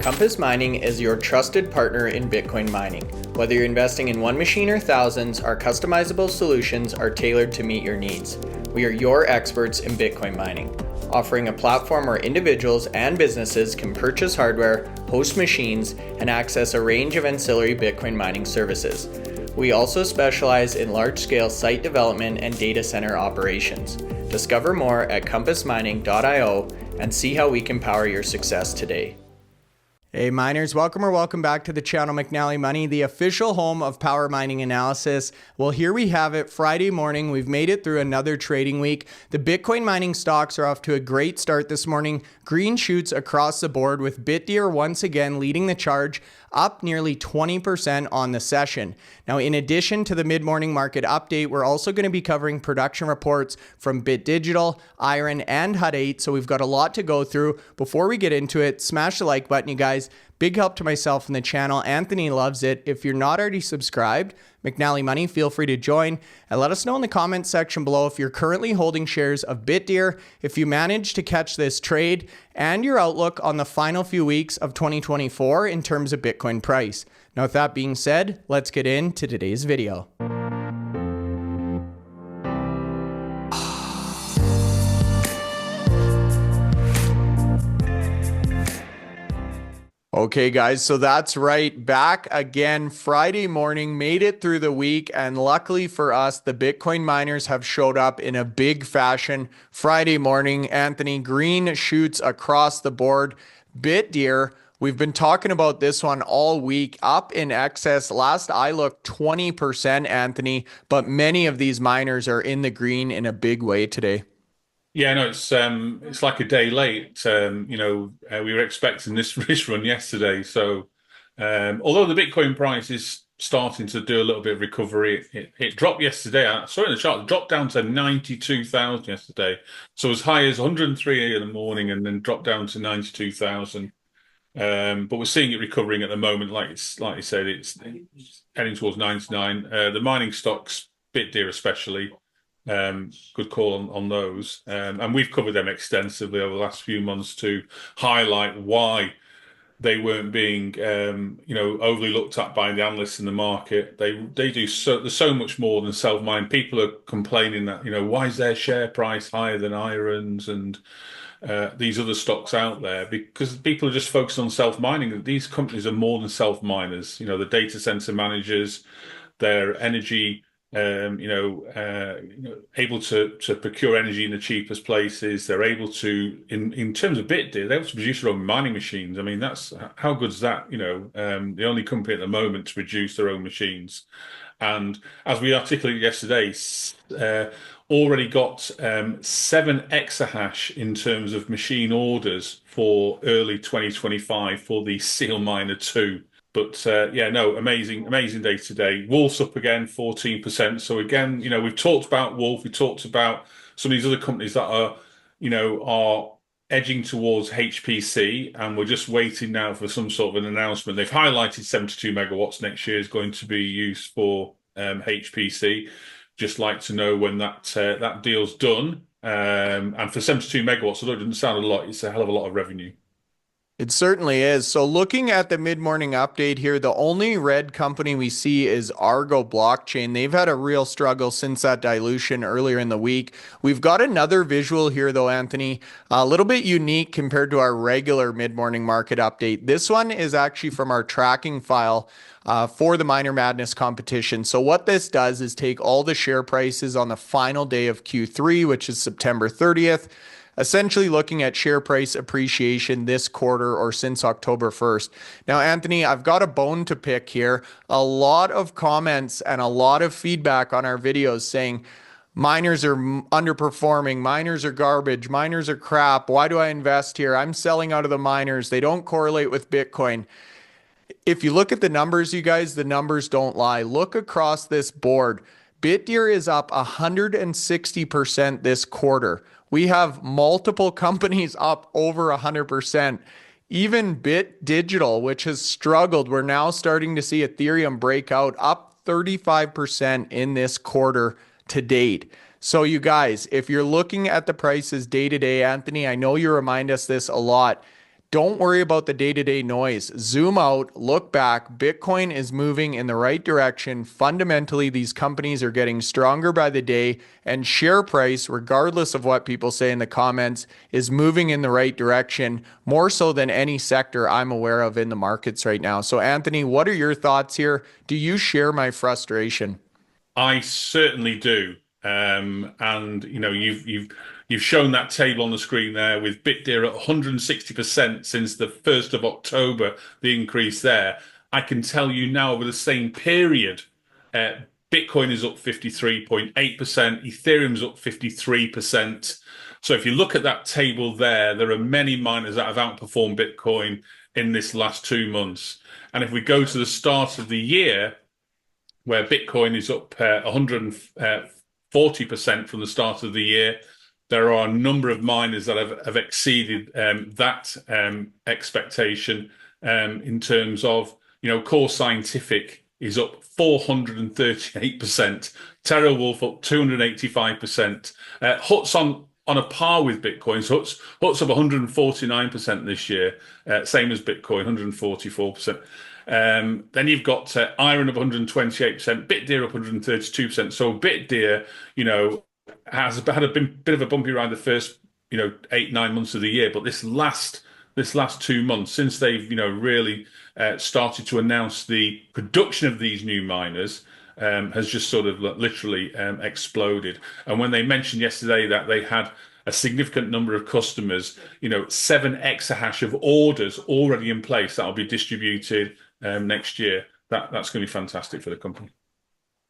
Compass Mining is your trusted partner in Bitcoin mining. Whether you're investing in one machine or thousands, our customizable solutions are tailored to meet your needs. We are your experts in Bitcoin mining, offering a platform where individuals and businesses can purchase hardware, host machines, and access a range of ancillary Bitcoin mining services. We also specialize in large-scale site development and data center operations. Discover more at compassmining.io and see how we can power your success today. Hey miners, welcome back to the channel McNallie Money, the official home of power mining analysis. Well, here we have it, Friday morning. We've made it through another trading week. The Bitcoin mining stocks are off to a great start this morning. Green shoots across the board with Bitdeer once again leading the charge, up nearly 20% on the session. Now, in addition to the mid-morning market update, we're also going to be covering production reports from Digital, IREN, and HODL, so we've got a lot to go through. Before we get into it, smash the like button, you guys. Big help to myself and the channel. Anthony loves it. If you're not already subscribed, McNallie Money, feel free to join and let us know in the comments section below if you're currently holding shares of Bitdeer, if you managed to catch this trade, and your outlook on the final few weeks of 2024 in terms of Bitcoin price. Now, with that being said, let's get into today's video. Okay, guys, so that's right. Back again Friday morning, made it through the week, and luckily for us, the Bitcoin miners have showed up in a big fashion. Friday morning, Anthony, green shoots across the board. Bitdeer, we've been talking about this one all week, up in excess. Last I looked, 20%, Anthony, but many of these miners are in the green in a big way today. Yeah, no, it's like a day late. We were expecting this run yesterday. So, although the Bitcoin price is starting to do a little bit of recovery, it dropped yesterday. I saw it in the chart, it dropped down to 92,000 yesterday. So as high as 103 in the morning, and then dropped down to 92,000. But we're seeing it recovering at the moment. Like you said, it's heading towards 99. The mining stocks, Bitdeer especially. Good call on those, and we've covered them extensively over the last few months to highlight why they weren't being overly looked at by the analysts in the market. They do so. There's so much more than self-mine. People are complaining that why is their share price higher than IREN's and these other stocks out there, because people are just focused on self-mining. These companies are more than self-miners. The data center managers, their energy. Able to procure energy in the cheapest places. They're able to, in terms of Bitdeer, they're able to produce their own mining machines. I mean, that's how good's that? The only company at the moment to produce their own machines. And as we articulated yesterday, already got 7 exahash in terms of machine orders for early 2025 for the Seal Miner 2. But amazing day today. Wolf's up again, 14%. So again, we've talked about Wolf. We talked about some of these other companies that are edging towards HPC, and we're just waiting now for some sort of an announcement. They've highlighted 72 megawatts next year is going to be used for HPC. Just like to know when that deal's done. And for 72 megawatts, although it doesn't sound a lot, it's a hell of a lot of revenue. It certainly is. So looking at the mid-morning update here, the only red company we see is Argo Blockchain. They've had a real struggle since that dilution earlier in the week. We've got another visual here though, Anthony, a little bit unique compared to our regular mid-morning market update. This one is actually from our tracking file for the Miner Madness competition. So what this does is take all the share prices on the final day of Q3, which is September 30th, essentially looking at share price appreciation this quarter or since October 1st. Now, Anthony, I've got a bone to pick here. A lot of comments and a lot of feedback on our videos saying miners are underperforming, miners are garbage, miners are crap. Why do I invest here? I'm selling out of the miners. They don't correlate with Bitcoin. If you look at the numbers, you guys, the numbers don't lie. Look across this board. Bitdeer is up 160% this quarter. We have multiple companies up over 100%. Even Digital, which has struggled, we're now starting to see Ethereum break out, up 35% in this quarter to date. So you guys, if you're looking at the prices day to day, Anthony, I know you remind us this a lot. Don't worry about the day-to-day noise. Zoom out, look back. Bitcoin is moving in the right direction. Fundamentally, these companies are getting stronger by the day, and share price, regardless of what people say in the comments, is moving in the right direction, more so than any sector I'm aware of in the markets right now. So, Anthony, what are your thoughts here? Do you share my frustration? I certainly do. And you've shown that table on the screen there with Bitdeer at 160% since the 1st of October, the increase there. I can tell you now over the same period, uh, Bitcoin is up 53.8%, Ethereum's up 53%. So if you look at that table there are many miners that have outperformed Bitcoin in this last 2 months. And if we go to the start of the year, where Bitcoin is up 140% from the start of the year. There are a number of miners that have exceeded that expectation in terms of, Core Scientific is up 438%, TeraWulf up 285%. Hut's on a par with Bitcoin. So Hut's up 149% this year, same as Bitcoin, 144%. Then you've got IREN up 128%, Bitdeer up 132%. So Bitdeer, has had a bit of a bumpy ride the first, 8, 9 months of the year, but this last 2 months, since they've, really started to announce the production of these new miners, has just sort of literally exploded. And when they mentioned yesterday that they had a significant number of customers, 7 exahash of orders already in place that will be distributed next year. That's going to be fantastic for the company.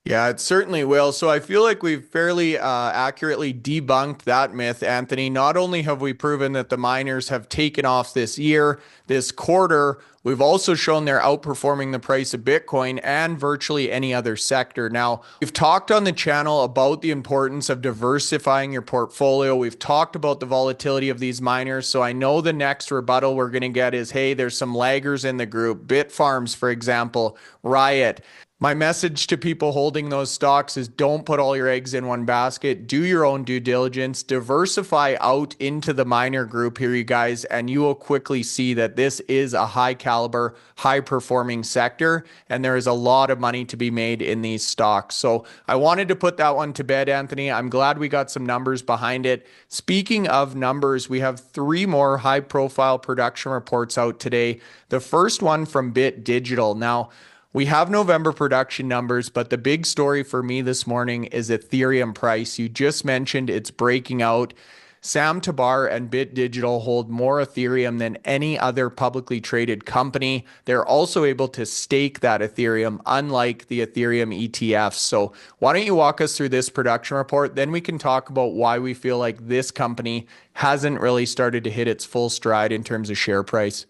Yeah, it certainly will. So I feel like we've fairly accurately debunked that myth, Anthony. Not only have we proven that the miners have taken off this year, this quarter, we've also shown they're outperforming the price of Bitcoin and virtually any other sector. Now, we've talked on the channel about the importance of diversifying your portfolio. We've talked about the volatility of these miners. So I know the next rebuttal we're going to get is, hey, there's some laggers in the group. Bitfarms, for example, Riot. My message to people holding those stocks is don't put all your eggs in one basket. Do your own due diligence. Diversify out into the miner group here, you guys, and you will quickly see that this is a high caliber, high performing sector, and there is a lot of money to be made in these stocks. So I wanted to put that one to bed, Anthony. I'm glad we got some numbers behind it. Speaking of numbers, we have 3 more high profile production reports out today. The first one from Bit Digital. Now, we have November production numbers, but the big story for me this morning is Ethereum price. You just mentioned it's breaking out. Sam Tabar and Bit Digital hold more Ethereum than any other publicly traded company. They're also able to stake that Ethereum, unlike the Ethereum ETFs. So why don't you walk us through this production report? Then we can talk about why we feel like this company hasn't really started to hit its full stride in terms of share price.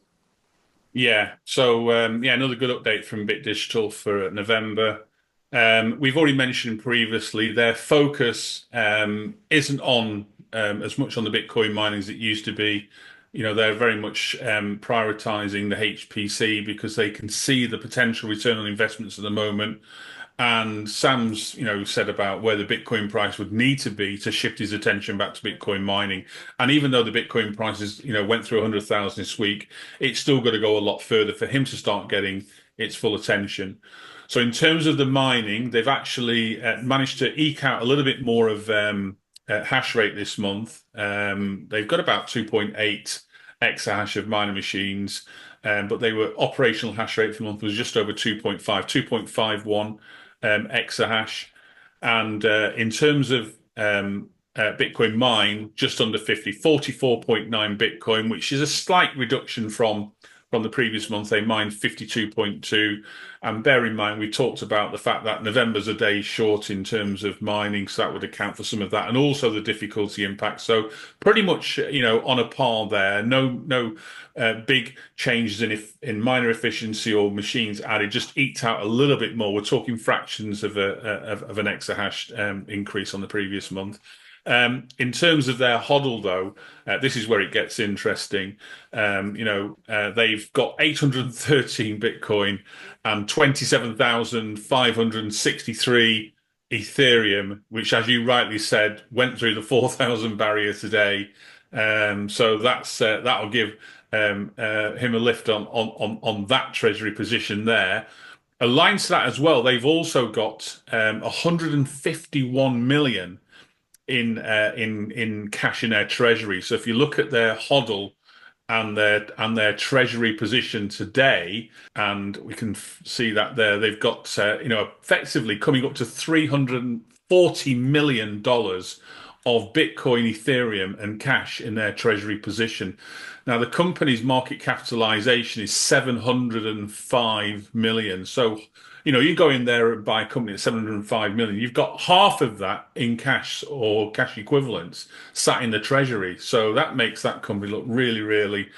Yeah. So another good update from Bit Digital for November. We've already mentioned previously their focus isn't on as much on the Bitcoin mining as it used to be. They're very much prioritizing the HPC because they can see the potential return on investments at the moment. And Sam's, said about where the Bitcoin price would need to be to shift his attention back to Bitcoin mining. And even though the Bitcoin prices, went through 100,000 this week, it's still got to go a lot further for him to start getting its full attention. So in terms of the mining, they've actually managed to eke out a little bit more of hash rate this month. They've got about 2.8 exahash of miner machines, but they were operational hash rate for the month was just over 2.51 exahash. And in terms of Bitcoin mine, just under 44.9 Bitcoin, which is a slight reduction from the previous month. They mined 52.2. And bear in mind, we talked about the fact that November's a day short in terms of mining, so that would account for some of that, and also the difficulty impact. So pretty much, on a par there. No big changes in miner efficiency or machines added. Just eked out a little bit more. We're talking fractions of an exahash increase on the previous month. In terms of their HODL, though, this is where it gets interesting. They've got 813 Bitcoin and 27,563 Ethereum, which, as you rightly said, went through the 4,000 barrier today. So that'll give him a lift on that treasury position there. Aligned to that as well, they've also got 151 million in cash in their treasury. So if you look at their HODL and their treasury position today, and we can see that there they've got effectively coming up to $340 million of Bitcoin, Ethereum, and cash in their treasury position. Now, the company's market capitalization is 705 million. So, you go in there and buy a company at 705 million, you've got half of that in cash or cash equivalents sat in the treasury. So that makes that company look really, really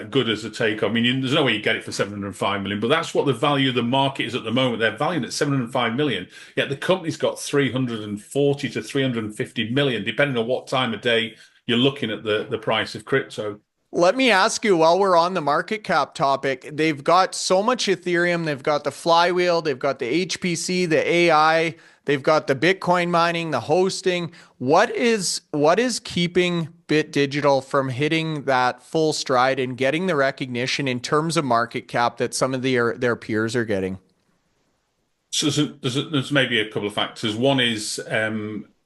good as a take. I mean, there's no way you get it for 705 million, but that's what the value of the market is at the moment. They're valued at 705 million, yet the company's got 340 to 350 million, depending on what time of day you're looking at the price of crypto. Let me ask you, while we're on the market cap topic, they've got so much Ethereum, they've got the flywheel, they've got the HPC, the AI, they've got the Bitcoin mining, the hosting. What is keeping Bit Digital from hitting that full stride and getting the recognition in terms of market cap that some of their peers are getting? So there's maybe a couple of factors. One is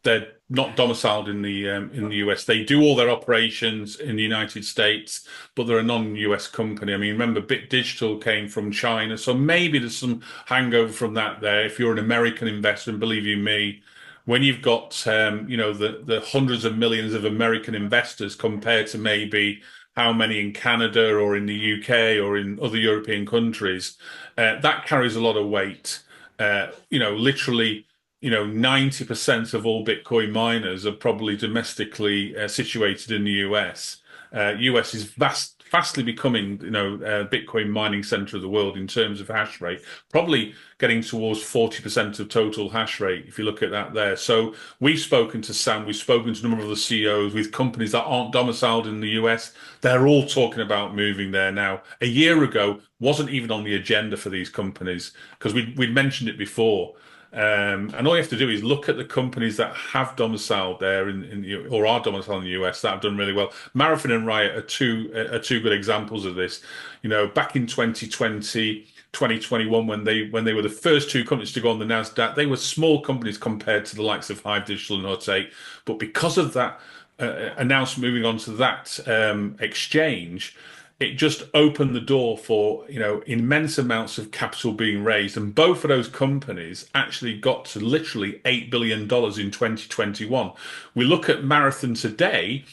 they're not domiciled in the US. They do all their operations in the United States, but they're a non-US company. I mean, remember, Bit Digital came from China, so maybe there's some hangover from that there. If you're an American investor, and believe you me, when you've got the hundreds of millions of American investors compared to maybe how many in Canada or in the UK or in other European countries, that carries a lot of weight. Literally, 90% of all Bitcoin miners are probably domestically situated in the US. US is fastly becoming, Bitcoin mining center of the world in terms of hash rate, probably getting towards 40% of total hash rate, if you look at that there. So we've spoken to Sam, we've spoken to a number of the CEOs with companies that aren't domiciled in the US. They're all talking about moving there now. A year ago, wasn't even on the agenda for these companies because we'd mentioned it before. And all you have to do is look at the companies that have domiciled there or are domiciled in the US that have done really well. Marathon and Riot are two good examples of this. Back in 2020, 2021, when they were the first two companies to go on the Nasdaq, they were small companies compared to the likes of Hive Digital and HODL. But because of that announcement moving on to that exchange, it just opened the door for immense amounts of capital being raised, and both of those companies actually got to literally $8 billion in 2021. We look at Marathon today,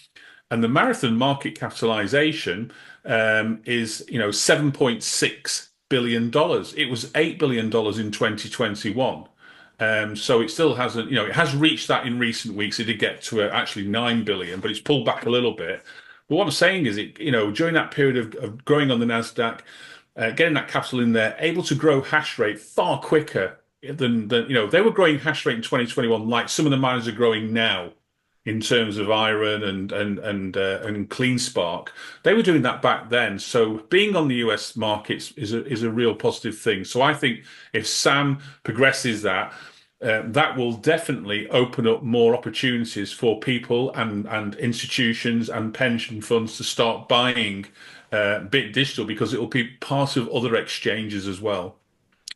and the Marathon market capitalization is $7.6 billion. It was $8 billion in 2021. So it still hasn't, it has reached that in recent weeks. It did get to actually 9 billion, but it's pulled back a little bit. But what I'm saying is, during that period of growing on the Nasdaq, getting that capital in there, able to grow hash rate far quicker than they were growing hash rate in 2021, like some of the miners are growing now in terms of IREN and CleanSpark. They were doing that back then. So being on the US markets is a real positive thing. So I think if Sam progresses that, that will definitely open up more opportunities for people and institutions and pension funds to start buying Bit Digital because it will be part of other exchanges as well.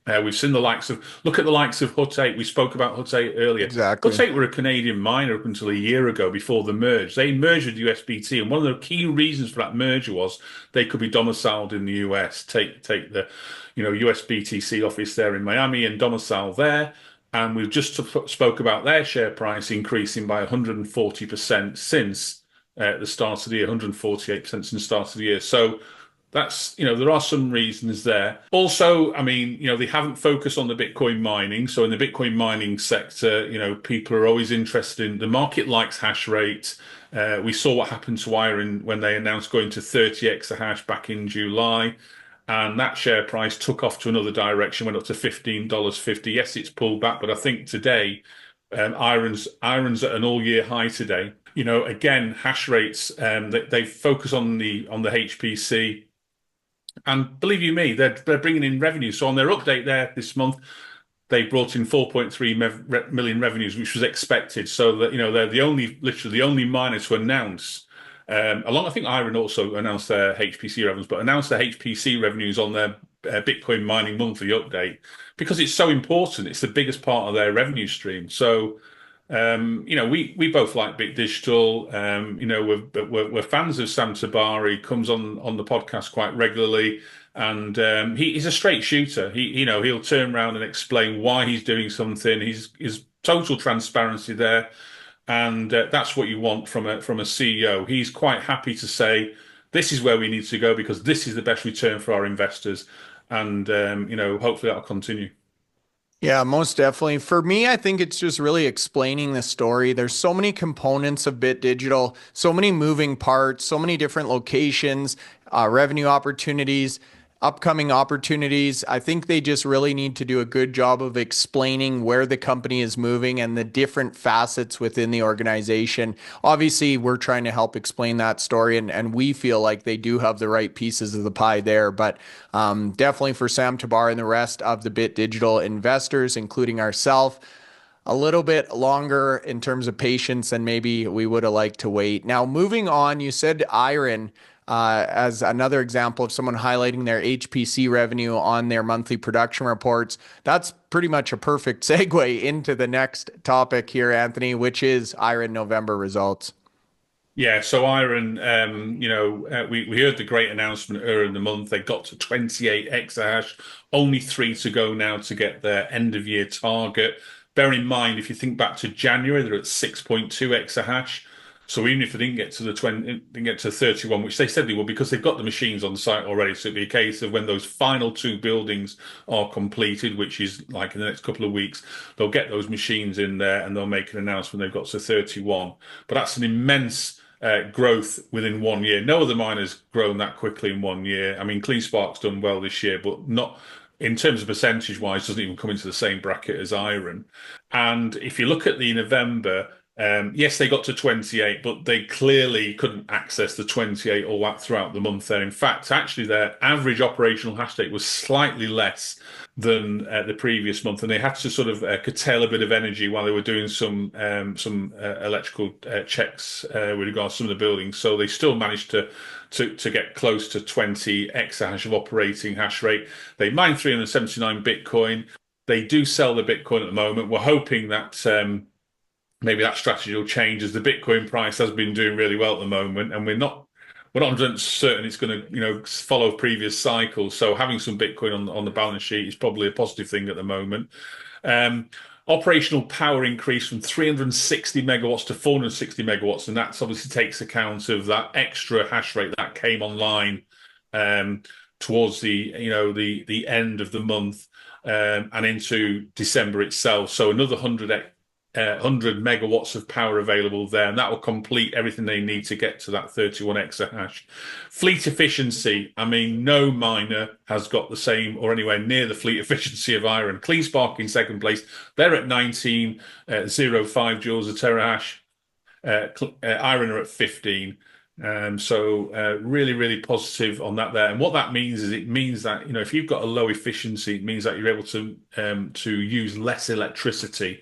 We've seen look at the likes of Hut 8. We spoke about Hut 8 earlier. Exactly. Hut 8 were a Canadian miner up until a year ago before the merge. They merged with USBT, and one of the key reasons for that merger was they could be domiciled in the US. Take the USBTC office there in Miami and domicile there. And we've just spoke about their share price increasing by 140% since the start of the year, 148% since the start of the year. So that's, there are some reasons there. Also, I mean, they haven't focused on the Bitcoin mining. So in the Bitcoin mining sector, people are always interested in the market likes hash rate. We saw what happened to IREN when they announced going to 30 exahash back in July. And that share price took off to another direction, went up to $15.50. Yes, it's pulled back, but I think today, IREN's at an all-year high today. Again, hash rates, they focus on the HPC, and believe you me, they're bringing in revenue. So on their update there this month, they brought in 4.3 million revenues, which was expected. So that they're literally the only miner to announce I think IREN also announced their HPC revenues, but announced their HPC revenues on their Bitcoin mining monthly update because it's so important. It's the biggest part of their revenue stream. So, we both like Bit Digital. We're fans of Sam Tabari. Comes on the podcast quite regularly, and he's a straight shooter. He'll turn around and explain why he's doing something. He's total transparency there, and that's what you want from a CEO. He's quite happy to say, "This is where we need to go because this is the best return for our investors," and hopefully that'll continue. Yeah, most definitely. For me, I think it's just really explaining the story. There's so many components of Bit Digital, so many moving parts, so many different locations, revenue opportunities, upcoming opportunities. I think they just really need to do a good job of explaining where the company is moving and the different facets within the organization. Obviously, we're trying to help explain that story, and we feel like they do have the right pieces of the pie there. But definitely for Sam Tabar and the rest of the Bit Digital investors, including ourselves, a little bit longer in terms of patience than maybe we would have liked to wait. Now, moving on, you said IREN as another example of someone highlighting their HPC revenue on their monthly production reports. That's pretty much a perfect segue into the next topic here, Anthony, which is IREN November results. Yeah, so IREN, we heard the great announcement earlier in the month. They got to 28 exahash, only 3 to go now to get their end of year target. Bear in mind, if you think back to January, they're at 6.2 exahash. So even if they didn't get to the 20, didn't get to 31, which they said they will, because they've got the machines on site already. So it'll be a case of when those final 2 buildings are completed, which is like in the next couple of weeks, they'll get those machines in there and they'll make an announcement they've got to 31. But that's an immense growth within 1 year. No other miner's grown that quickly in 1 year. I mean, CleanSpark's done well this year, but not in terms of percentage wise, doesn't even come into the same bracket as IREN. And if you look at the November, yes, they got to 28, but they clearly couldn't access the 28 all that throughout the month there. In fact, actually, their average operational hash rate was slightly less than the previous month, and they had to sort of curtail a bit of energy while they were doing some electrical checks with regards to some of the buildings. So they still managed to get close to 20 exahash of operating hash rate. They mined 379 Bitcoin. They do sell the Bitcoin at the moment. We're hoping that maybe that strategy will change as the Bitcoin price has been doing really well at the moment, and we're not 100% certain it's going to follow previous cycles. So having some Bitcoin on the balance sheet is probably a positive thing at the moment. Operational power increased from 360 megawatts to 460 megawatts, and that's obviously takes account of that extra hash rate that came online towards the end of the month and into December itself. So another 100 megawatts of power available there, and that will complete everything they need to get to that 31 exahash. Fleet efficiency, I mean, no miner has got the same or anywhere near the fleet efficiency of IREN. CleanSpark in second place, they're at 19.05 joules a terahash. IREN are at 15. Really, really positive on that there. And what that means is it means that, if you've got a low efficiency, it means that you're able to use less electricity.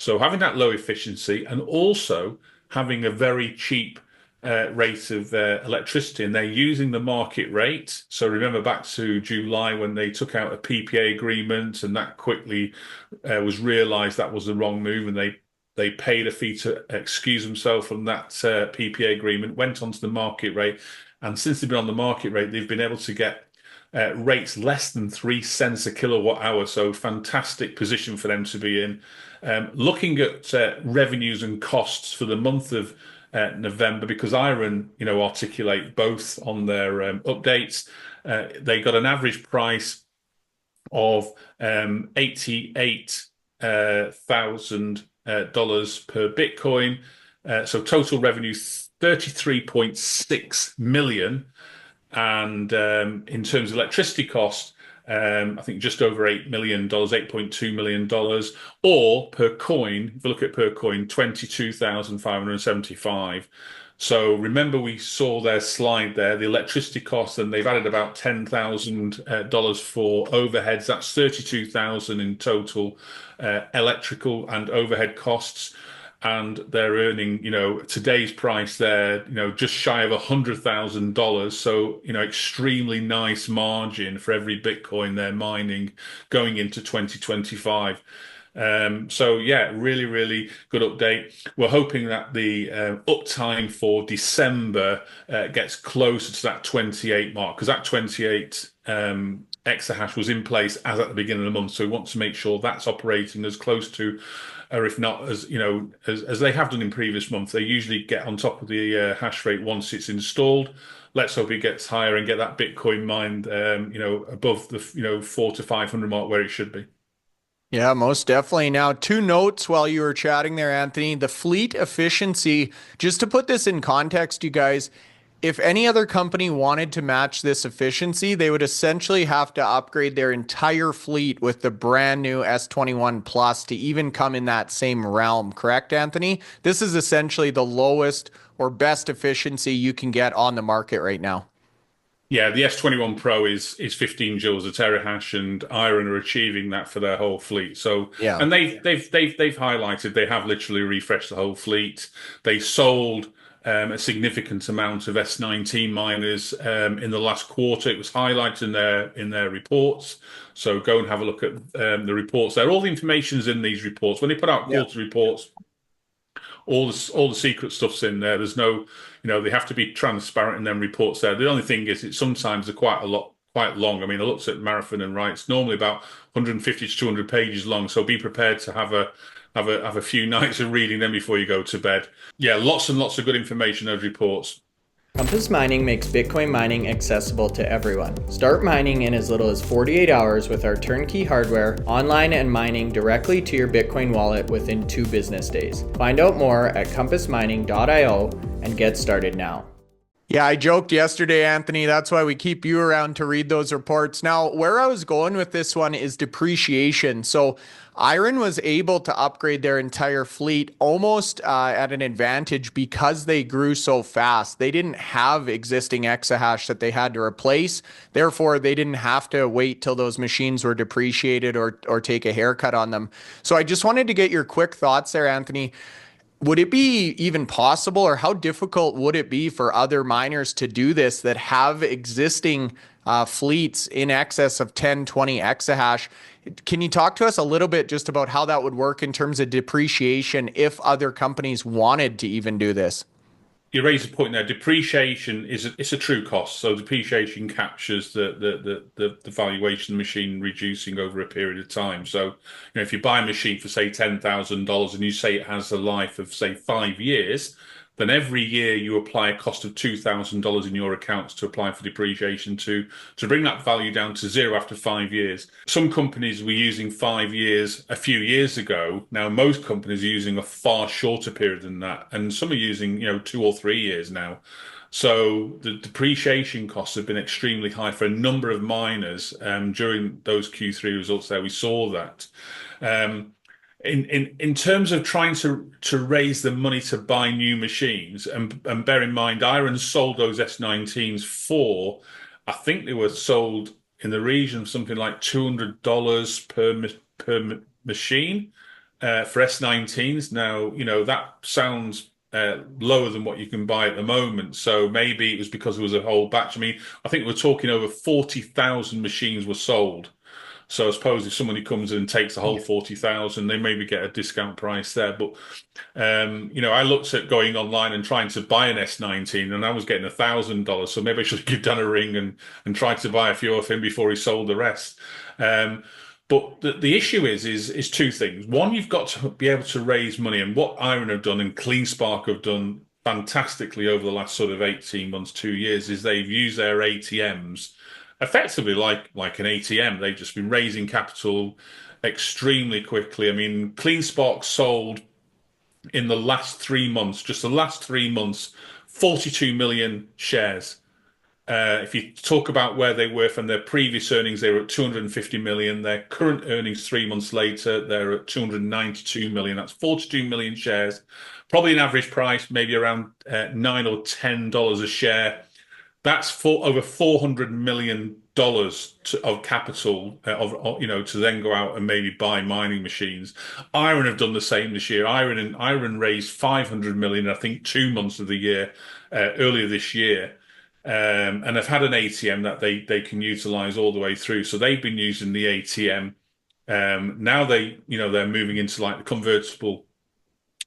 So having that low efficiency and also having a very cheap rate of electricity, and they're using the market rate. So remember back to July when they took out a PPA agreement, and that quickly was realised that was the wrong move, and they paid a fee to excuse themselves from that PPA agreement, went onto the market rate, and since they've been on the market rate, they've been able to get rates less than 3 cents a kilowatt hour. So fantastic position for them to be in. Looking at revenues and costs for the month of November, because IREN, articulate both on their updates. They got an average price of $88,000 per Bitcoin. So total revenue 33.6 million. And in terms of electricity cost, I think just over $8 million, $8.2 million, or per coin, if you look at per coin, 22,575. So remember we saw their slide there, the electricity costs, and they've added about $10,000 for overheads. That's 32,000 in total electrical and overhead costs. and they're earning, today's price, they're, just shy of $100,000. So, extremely nice margin for every Bitcoin they're mining going into 2025. So yeah, really, really good update. We're hoping that the uptime for December gets closer to that 28 mark, because that 28 exahash was in place as at the beginning of the month. So we want to make sure that's operating as close to, or if not, as as they have done in previous months. They usually get on top of the hash rate once it's installed. Let's hope it gets higher and get that Bitcoin mined, above the 400 to 500 mark where it should be. Yeah, most definitely. Now, two notes while you were chatting there, Anthony. The fleet efficiency, just to put this in context, you guys, if any other company wanted to match this efficiency, they would essentially have to upgrade their entire fleet with the brand new S21 Plus to even come in that same realm. Correct, Anthony? This is essentially the lowest or best efficiency you can get on the market right now. Yeah, the S21 Pro is 15 joules a terahash, and IREN are achieving that for their whole fleet. So, Yeah. and they've highlighted they have literally refreshed the whole fleet. They sold a significant amount of S19 miners in the last quarter. It was highlighted in their reports. So go and have a look at the reports there. All the information's in these reports. When they put out Yeah. quarter reports, all the secret stuff's in there. There's no, they have to be transparent in them reports there. The only thing is, it's sometimes they're quite long. I mean, I looked at Marathon and Riot. It's normally about 150 to 200 pages long. So be prepared to have a few nights of reading them before you go to bed. Yeah, lots and lots of good information in those reports. Compass Mining makes Bitcoin mining accessible to everyone. Start mining in as little as 48 hours with our turnkey hardware, online and mining directly to your Bitcoin wallet within 2 business days. Find out more at compassmining.io and get started now. Yeah, I joked yesterday, Anthony. That's why we keep you around to read those reports. Now, where I was going with this one is depreciation. So, IREN was able to upgrade their entire fleet almost at an advantage because they grew so fast. They didn't have existing exahash that they had to replace. Therefore, they didn't have to wait till those machines were depreciated or take a haircut on them. So, I just wanted to get your quick thoughts there, Anthony. Would it be even possible, or how difficult would it be for other miners to do this that have existing fleets in excess of 10, 20 exahash? Can you talk to us a little bit just about how that would work in terms of depreciation if other companies wanted to even do this? You raise a point there. Depreciation it's a true cost. So depreciation captures the valuation of the machine reducing over a period of time. So, if you buy a machine for say $10,000 and you say it has a life of say 5 years, then every year you apply a cost of $2,000 in your accounts to apply for depreciation to bring that value down to zero after 5 years. Some companies were using 5 years a few years ago. Now most companies are using a far shorter period than that, and some are using 2 or 3 years now. So the depreciation costs have been extremely high for a number of miners. During those Q3 results there, we saw that. In terms of trying to raise the money to buy new machines, and bear in mind, IREN sold those S19s for, I think they were sold in the region of something like $200 per machine for S19s. Now, that sounds lower than what you can buy at the moment. So maybe it was because there was a whole batch. I mean, I think we're talking over 40,000 machines were sold. So I suppose if somebody comes in and takes the whole 40,000, they maybe get a discount price there. But I looked at going online and trying to buy an S19, and I was getting $1,000. So maybe I should give Dan a ring and try to buy a few of him before he sold the rest. But the issue is two things. One, you've got to be able to raise money, and what IREN have done and CleanSpark have done fantastically over the last sort of 18 months, 2 years, is they've used their ATMs effectively like an ATM. They've just been raising capital extremely quickly. I mean, CleanSpark sold in the last 3 months, just the last 3 months, 42 million shares. If you talk about where they were from their previous earnings, they were at 250 million. Their current earnings 3 months later, they're at 292 million. That's 42 million shares. Probably an average price, maybe around $9 or $10 a share. That's for over $400 million dollars of capital to then go out and maybe buy mining machines. IREN have done the same this year. IREN raised 500 million, I think, 2 months of the year earlier this year. And they've had an ATM that they can utilize all the way through. So they've been using the ATM. Now they're moving into like the convertible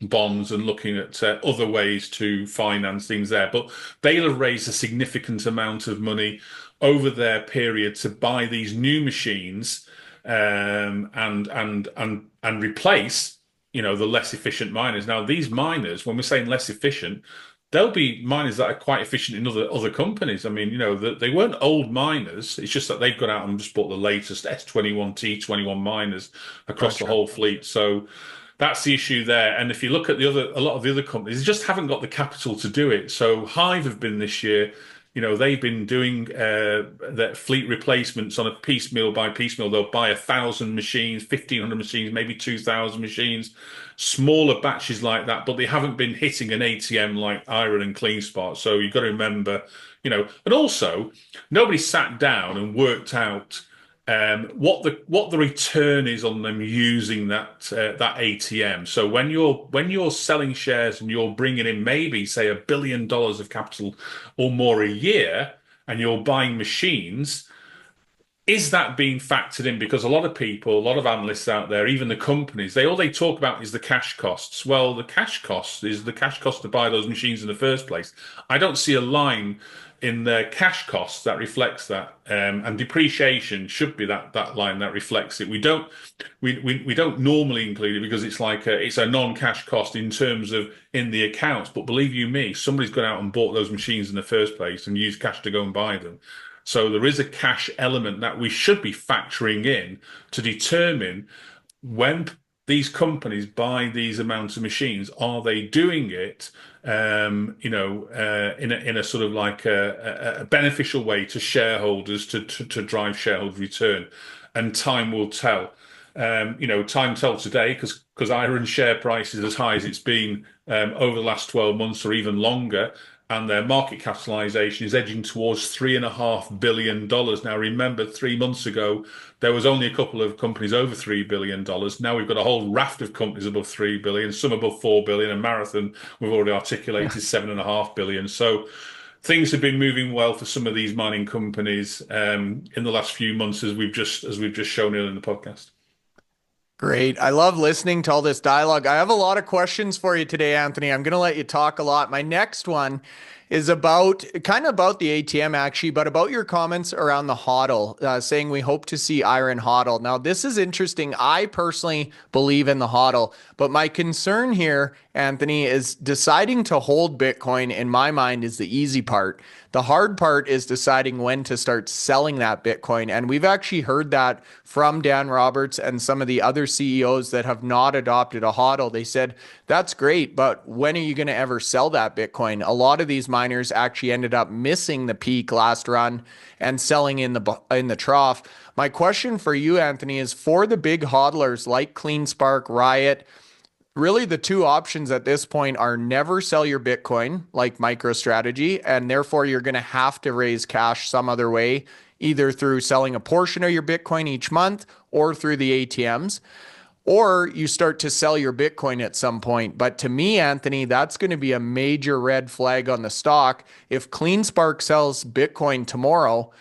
bonds and looking at other ways to finance things there. But they'll have raised a significant amount of money over their period to buy these new machines and replace, the less efficient miners. Now, these miners, when we're saying less efficient, there'll be miners that are quite efficient in other companies. I mean, they weren't old miners. It's just that they've gone out and just bought the latest S21, T21 miners across the Gotcha. whole fleet. So that's the issue there. And if you look at a lot of the other companies, they just haven't got the capital to do it. So Hive have been this year, they've been doing their fleet replacements on a piecemeal by piecemeal. They'll buy 1,000 machines, 1,500 machines, maybe 2,000 machines, smaller batches like that, but they haven't been hitting an ATM like IREN and CleanSpark. So you've got to remember, and also nobody sat down and worked out what the return is on them using that ATM. So when you're selling shares and you're bringing in maybe say $1 billion of capital or more a year, and you're buying machines, is that being factored in? Because a lot of people, a lot of analysts out there, even the companies, all they talk about is the cash costs. Well, the cash cost is the cash cost to buy those machines in the first place. I don't see a line in the cash costs that reflects that, and depreciation should be that line that reflects it. We don't normally include it because it's a non-cash cost in terms of in the accounts. But believe you me, somebody's gone out and bought those machines in the first place and used cash to go and buy them. So there is a cash element that we should be factoring in to determine when these companies buy these amounts of machines, are they doing it, in a sort of like a beneficial way to shareholders to drive shareholder return, and time will tell. Time tell today because IREN share price is as high as it's been over the last 12 months or even longer, and their market capitalization is edging towards $3.5 billion. Now, remember, 3 months ago, there was only a couple of companies over $3 billion. Now we've got a whole raft of companies above $3 billion, some above $4 billion, and Marathon, we've already articulated $7.5 billion. So things have been moving well for some of these mining companies in the last few months, as we've just shown earlier in the podcast. Great. I love listening to all this dialogue. I have a lot of questions for you today, Anthony. I'm going to let you talk a lot. My next one is about the ATM actually, but about your comments around the HODL, saying we hope to see IREN HODL. Now, this is interesting. I personally believe in the HODL, but my concern here, Anthony, is deciding to hold Bitcoin, in my mind, is the easy part. The hard part is deciding when to start selling that Bitcoin. And we've actually heard that from Dan Roberts and some of the other CEOs that have not adopted a HODL. They said, that's great, but when are you going to ever sell that Bitcoin? A lot of these miners actually ended up missing the peak last run and selling in the trough. My question for you, Anthony, is for the big hodlers like CleanSpark, Riot, really the two options at this point are never sell your Bitcoin like MicroStrategy, and therefore you're going to have to raise cash some other way, either through selling a portion of your Bitcoin each month or through the ATMs, or you start to sell your Bitcoin at some point. But to me, Anthony, that's going to be a major red flag on the stock. If CleanSpark sells Bitcoin tomorrow,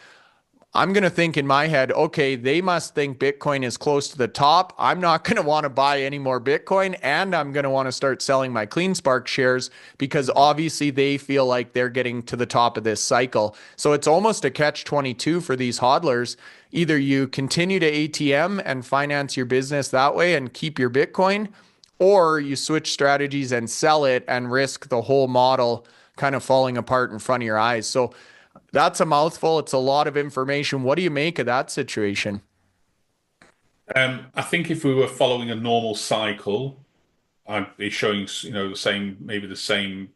I'm going to think in my head, okay, they must think Bitcoin is close to the top. I'm not going to want to buy any more Bitcoin, and I'm going to want to start selling my CleanSpark shares because obviously they feel like they're getting to the top of this cycle. So it's almost a catch-22 for these hodlers. Either you continue to ATM and finance your business that way and keep your Bitcoin, or you switch strategies and sell it and risk the whole model kind of falling apart in front of your eyes. So that's a mouthful. It's a lot of information. What do you make of that situation? I think if we were following a normal cycle, I'd be showing, the same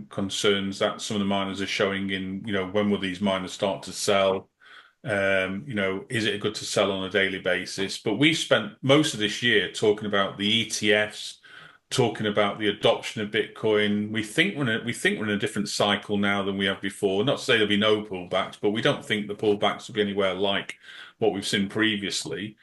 concerns that some of the miners are showing in, when will these miners start to sell? Is it good to sell on a daily basis? But we've spent most of this year talking about the ETFs, talking about the adoption of Bitcoin. We think we're in a different cycle now than we have before. Not to say there'll be no pullbacks, but we don't think the pullbacks will be anywhere like what we've seen previously.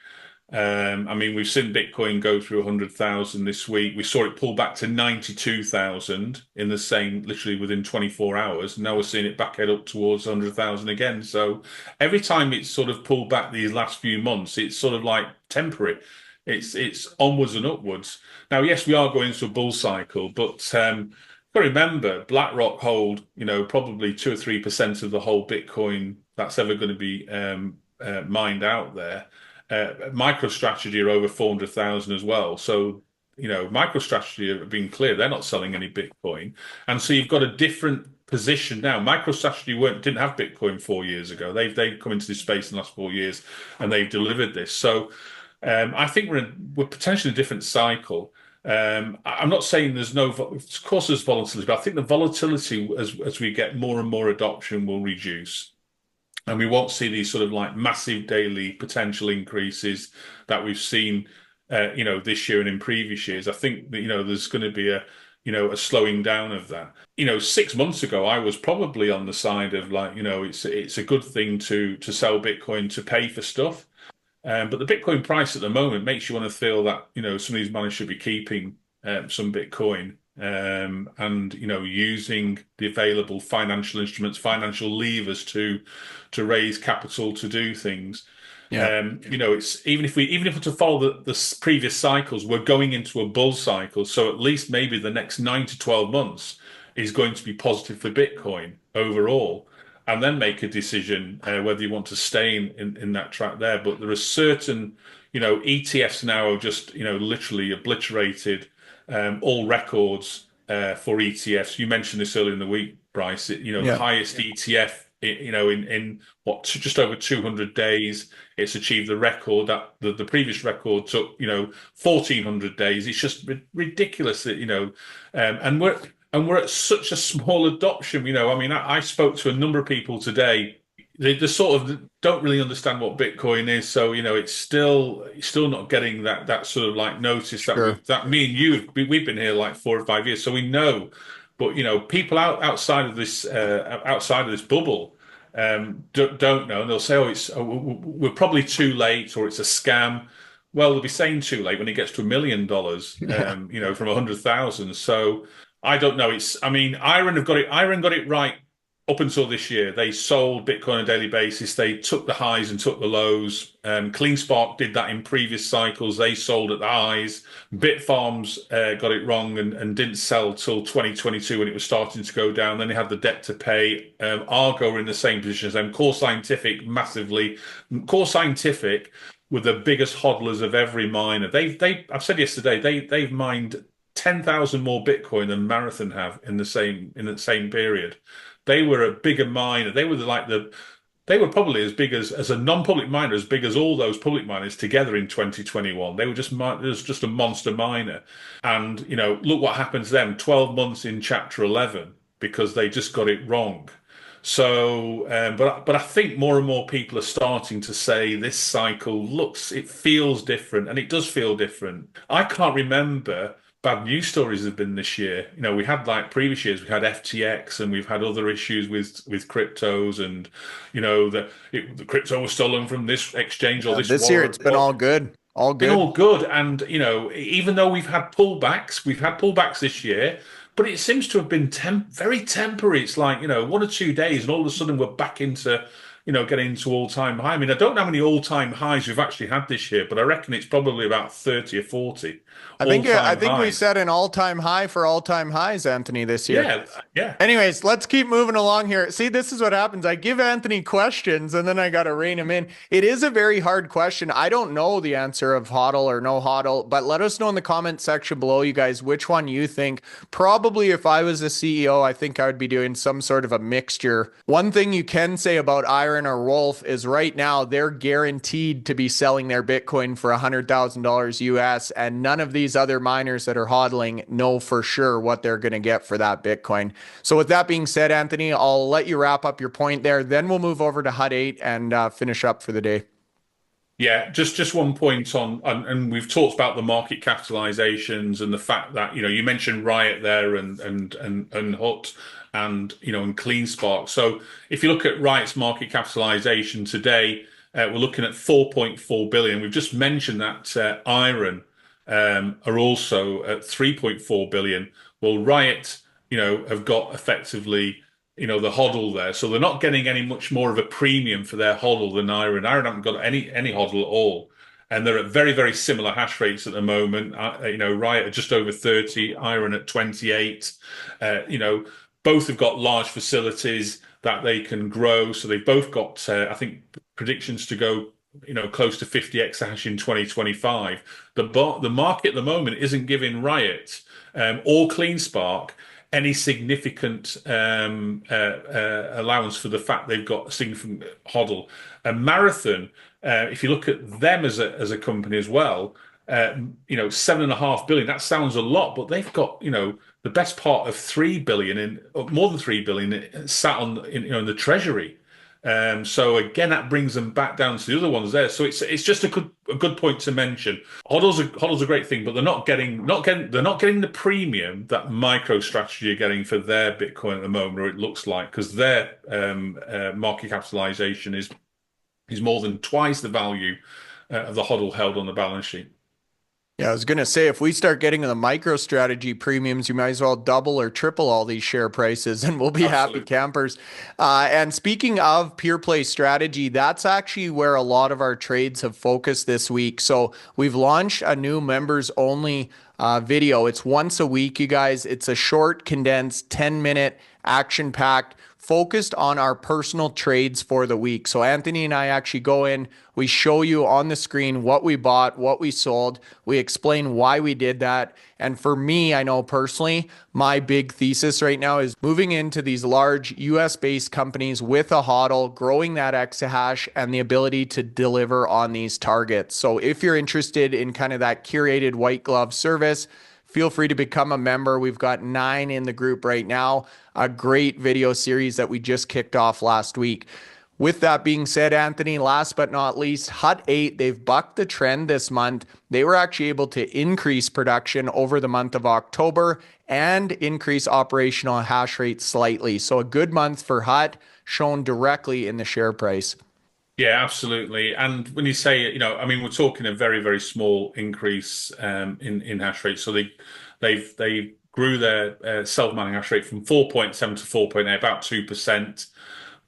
I mean, we've seen Bitcoin go through 100,000 this week. We saw it pull back to 92,000 in the same, literally within 24 hours. Now we're seeing it back head up towards 100,000 again. So every time it's sort of pulled back these last few months, it's sort of like temporary. It's onwards and upwards. Now, yes, we are going through a bull cycle, but got to remember, BlackRock hold, probably 2 or 3% of the whole Bitcoin that's ever going to be mined out there. MicroStrategy are over 400,000 as well. So, MicroStrategy have been clear, they're not selling any Bitcoin. And so you've got a different position now. MicroStrategy didn't have Bitcoin 4 years ago. They've come into this space in the last 4 years and they've delivered this. So I think we're potentially in a different cycle. I'm not saying of course there's volatility, but I think the volatility as we get more and more adoption will reduce. And we won't see these sort of like massive daily potential increases that we've seen, this year and in previous years. I think that, there's going to be a slowing down of that. 6 months ago, I was probably on the side of like, it's a good thing to sell Bitcoin to pay for stuff. But the Bitcoin price at the moment makes you want to feel that, some of these miners should be keeping some Bitcoin. And using the available financial instruments, financial levers to raise capital to do things. Yeah. It's even if we to follow the previous cycles, we're going into a bull cycle. So at least maybe the next 9 to 12 months is going to be positive for Bitcoin overall, and then make a decision whether you want to stay in that track there. But there are certain ETFs now have just literally obliterated all records for ETFs. You mentioned this earlier in the week, Bryce. The highest ETF, in what just over 200 days, it's achieved the record that the previous record took 1,400 days. It's just ridiculous that and we're at such a small adoption. I mean, I spoke to a number of people today. They sort of don't really understand what Bitcoin is, so it's still not getting that sort of like notice that me and you we've been here like 4 or 5 years, so we know. But people outside of this bubble don't know, and they'll say, we're probably too late, or it's a scam. Well, they'll be saying too late when it gets to $1 million, from 100,000. So I don't know. IREN got it right. Up until this year, they sold Bitcoin on a daily basis. They took the highs and took the lows. CleanSpark did that in previous cycles. They sold at the highs. Bitfarms got it wrong and didn't sell till 2022 when it was starting to go down. Then they had the debt to pay. Argo were in the same position as them. Core Scientific massively. Core Scientific were the biggest hodlers of every miner. I've said yesterday, they've mined 10,000 more Bitcoin than Marathon have in the same period. They were a bigger miner. They were they were probably as big as a non-public miner, as big as all those public miners together in 2021. They were just a monster miner. And look what happens to them. 12 months in Chapter 11 because they just got it wrong. So, but I think more and more people are starting to say this cycle it feels different, and it does feel different. I can't remember bad news stories have been this year. We had like previous years, we had FTX and we've had other issues with cryptos, and the crypto was stolen from this exchange or this year it's been all good. Been all good. And even though we've had pullbacks this year, but it seems to have been very temporary. It's like 1 or 2 days and all of a sudden we're back into getting into all-time high. I mean, I don't know how many all-time highs we've actually had this year, but I reckon it's probably about 30 or 40. I think we set an all-time high for all-time highs, Anthony, this year. Yeah. Anyways, let's keep moving along here. See, this is what happens. I give Anthony questions and then I got to rein him in. It is a very hard question. I don't know the answer of HODL or no HODL, but let us know in the comment section below, you guys, which one you think. Probably if I was a CEO, I think I would be doing some sort of a mixture. One thing you can say about IREN or Wolf is right now they're guaranteed to be selling their Bitcoin for $100,000 US, and none of these other miners that are hodling know for sure what they're going to get for that Bitcoin. So with that being said, Anthony, I'll let you wrap up your point there. Then we'll move over to HUD 8 and finish up for the day. Yeah, just one point on, and we've talked about the market capitalizations and the fact that, you mentioned Riot there and Hut and, and CleanSpark. So if you look at Riot's market capitalization today, we're looking at 4.4 billion. We've just mentioned that IREN are also at 3.4 billion. Well, Riot, have got effectively the HODL there. So they're not getting any much more of a premium for their HODL than IREN. IREN haven't got any HODL at all. And they're at very, very similar hash rates at the moment. Riot are just over 30, IREN at 28. Both have got large facilities that they can grow. So they've both got, I think, predictions to go, close to 50 exahash in 2025. The market at the moment isn't giving Riot or CleanSpark any significant allowance for the fact they've got a significant HODL. And Marathon, if you look at them as a company as well, 7.5 billion. That sounds a lot, but they've got the best part of 3 billion in more than 3 billion sat on in the treasury. So again, that brings them back down to the other ones there. So it's just a good point to mention. HODL's a great thing, but they're not getting the premium that MicroStrategy are getting for their Bitcoin at the moment, or it looks like, because their market capitalization is more than twice the value of the HODL held on the balance sheet. Yeah, I was going to say, if we start getting the MicroStrategy premiums, you might as well double or triple all these share prices and we'll be happy campers. And speaking of pure play strategy, that's actually where a lot of our trades have focused this week. So we've launched a new members only video. It's once a week, you guys. It's a short, condensed, 10-minute, action-packed, focused on our personal trades for the week. So Anthony and I actually go in, we show you on the screen what we bought, what we sold. We explain why we did that. And for me, I know personally, my big thesis right now is moving into these large US-based companies with a HODL, growing that exahash and the ability to deliver on these targets. So if you're interested in kind of that curated white glove service, feel free to become a member. We've got 9 in the group right now. A great video series that we just kicked off last week. With that being said, Anthony, last but not least, Hut 8, they've bucked the trend this month. They were actually able to increase production over the month of October and increase operational hash rate slightly. So a good month for Hut, shown directly in the share price. Yeah, absolutely. And when you say, we're talking a very, very small increase in hash rate. So they grew their self-mining hash rate from 4.7 to 4.8, about 2%.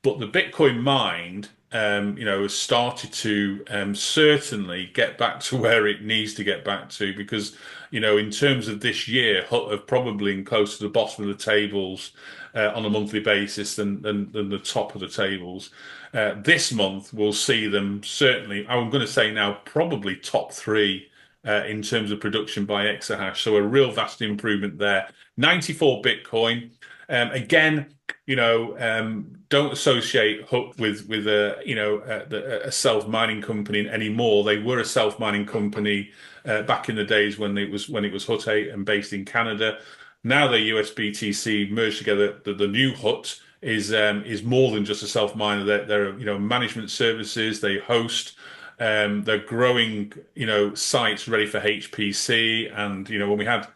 But the Bitcoin mined, has started to certainly get back to where it needs to get back to, because, in terms of this year, Hut have probably been close to the bottom of the tables on a monthly basis than the top of the tables. This month, we'll see them certainly, I'm going to say now, probably top 3 in terms of production by exahash. So a real vast improvement there. 94 Bitcoin. Again, don't associate Hut with a self-mining company anymore. They were a self-mining company back in the days when it was Hut 8 and based in Canada. Now they're USBTC merged together. The new Hut is more than just a self-miner. They're management services. They host. They're growing sites ready for HPC. And when we had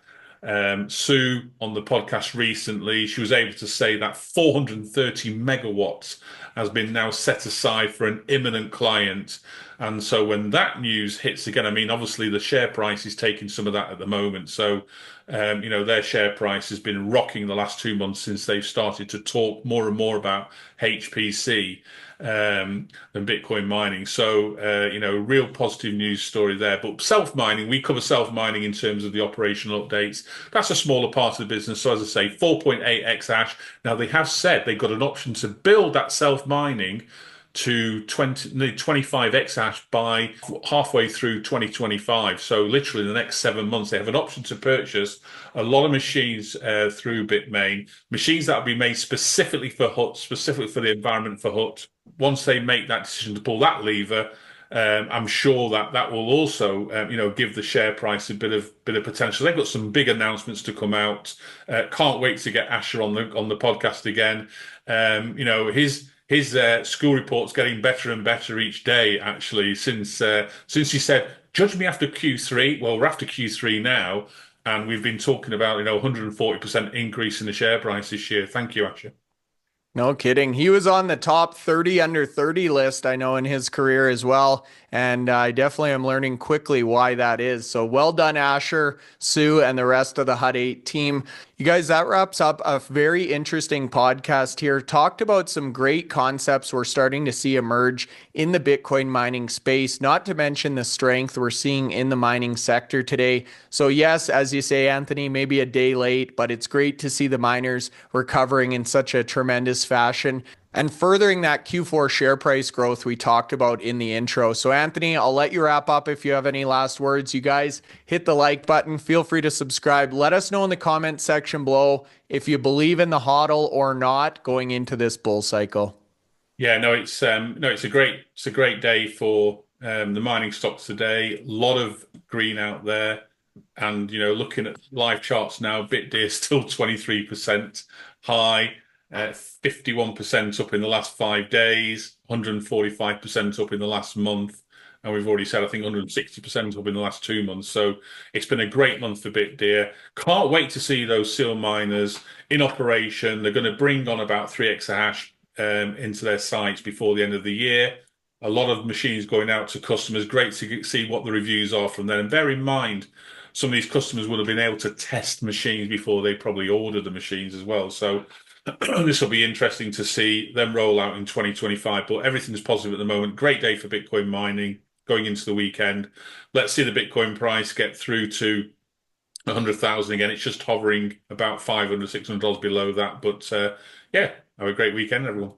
Sue on the podcast recently, she was able to say that 430 megawatts has been now set aside for an imminent client. And so when that news hits again, obviously the share price is taking some of that at the moment. So, their share price has been rocking the last 2 months since they've started to talk more and more about HPC than Bitcoin mining. So, real positive news story there. But self-mining, we cover self-mining in terms of the operational updates. That's a smaller part of the business. So as I say, 4.8 exahash. Now they have said they've got an option to build that self-mining to 25 exahash by halfway through 2025. So literally the next 7 months, they have an option to purchase a lot of machines through Bitmain, machines that will be made specifically for Hut, specifically for the environment for Hut. Once they make that decision to pull that lever, I'm sure that will also, give the share price a bit of potential. They've got some big announcements to come out. Can't wait to get Asher on the podcast again. his school report's getting better and better each day, actually, since he said, "Judge me after Q3." Well, we're after Q3 now, and we've been talking about 140% increase in the share price this year. Thank you, Asher. No kidding. He was on the top 30 under 30 list, I know, in his career as well. And I definitely am learning quickly why that is. So well done, Asher, Sue, and the rest of the HUD8 team. You guys, that wraps up a very interesting podcast here. Talked about some great concepts we're starting to see emerge in the Bitcoin mining space, not to mention the strength we're seeing in the mining sector today. So, yes, as you say, Anthony, maybe a day late, but it's great to see the miners recovering in such a tremendous fashion and furthering that Q4 share price growth we talked about in the intro. So, Anthony, I'll let you wrap up if you have any last words. You guys hit the like button. Feel free to subscribe. Let us know in the comment section below if you believe in the HODL or not going into this bull cycle. Yeah, no, it's a great day for the mining stocks today. A lot of green out there, and looking at live charts now, Bitdeer still 23% high, 51% up in the last 5 days, 145% up in the last month, and we've already said I think 160% up in the last 2 months. So it's been a great month for Bitdeer. Can't wait to see those seal miners in operation. They're going to bring on about 3 exahash into their sites before the end of the year. A lot of machines going out to customers. Great to see what the reviews are from them. And bear in mind, some of these customers would have been able to test machines before they probably ordered the machines as well. So this will be interesting to see them roll out in 2025. But everything's positive at the moment. Great day for Bitcoin mining going into the weekend. Let's see the Bitcoin price get through to 100,000 again. It's just hovering about $500, $600 below that. But yeah, have a great weekend, everyone.